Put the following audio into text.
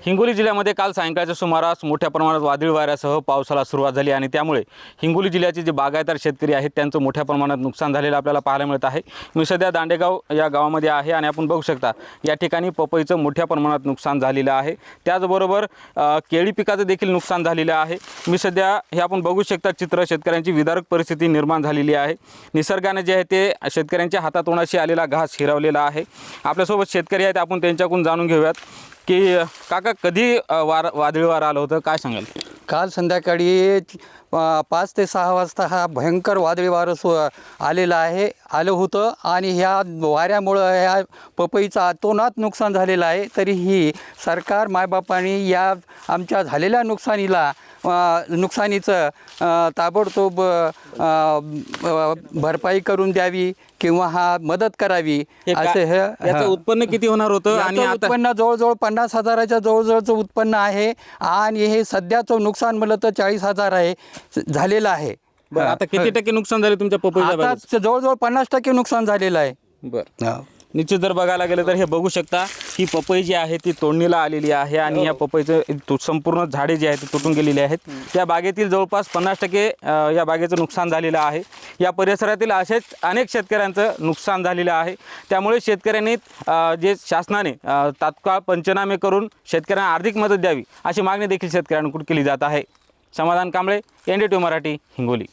हिंगोली जिल्ह्यामध्ये काल सायंकाळच्या सुमारास मोठ्या प्रमाणात वादळी वाऱ्यासह पावसाला सुरुवात झाली आणि त्यामुळे हिंगोली जिल्ह्याचे जे बागायतदार शेतकरी आहेत त्यांचं मोठ्या प्रमाणात नुकसान झालेलं आपल्याला पाहायला मिळत आहे। मी सध्या दांडेगाव या गावामध्ये आहे आणि आपण बघू शकता या ठिकाणी पपईचं मोठ्या प्रमाणात नुकसान झालेलं आहे। त्याचबरोबर केळी पिकाचं देखील नुकसान झालेलं आहे। मी सध्या हे आपण बघू शकता चित्र शेतकऱ्यांची विदारक परिस्थिती निर्माण झालेली आहे। निसर्गाने जे आहे ते शेतकऱ्यांच्या हातातोंडाशी आलेला घास हिरावलेला आहे। आपल्यासोबत शेतकरी आहेत, आपण त्यांच्याकडून जाणून घेऊयात की काका कधी वादळी वारा आलं होतं, काय सांगाल? काल संध्याकाळी 5 ते 6 वाजता हा भयंकर वादळी वारं आलं होतं आणि ह्या वाऱ्यामुळं ह्या पपईचं अतोनात नुकसान झालेलं आहे। तरीही सरकार मायबापांनी या आमच्या झालेल्या नुकसानीचं ताबडतोब भरपाई करून द्यावी किंवा मदत करावी। असं याचं उत्पन्न किती होणार होतं आणि आता उत्पन्न जवळजवळ 50,000च्या जवळजवळचं उत्पन्न आहे आणि हे सध्याचं नुकसान म्हणलं तर 40,000 आहे झालेलं आहे। आता किती टक्के नुकसान झाले तुमच्या पपईच्या बागेत? आता जवळजवळ 50% नुकसान झालेलं आहे। बरं, निश्चित जर बघायला गेलं तर हे बघू शकता ही पपई जी आहे ती तोडणीला आलेली आहे आणि या पपईचं संपूर्ण झाडे जी आहेत ती तुटून गेलेली आहेत। या बागेतील जवळपास 50% या बागेचं नुकसान झालेलं आहे। या परिसरातील असेच अनेक शेतकऱ्यांचं नुकसान झालेलं आहे। त्यामुळे शेतकऱ्यांनी जे शासनाने तात्काळ पंचनामे करून शेतकऱ्यांना आर्थिक मदत द्यावी अशी मागणी देखील शेतकऱ्यांकडून केली जात आहे। समाधान कांबळे, NDTV मराठी, हिंगोली।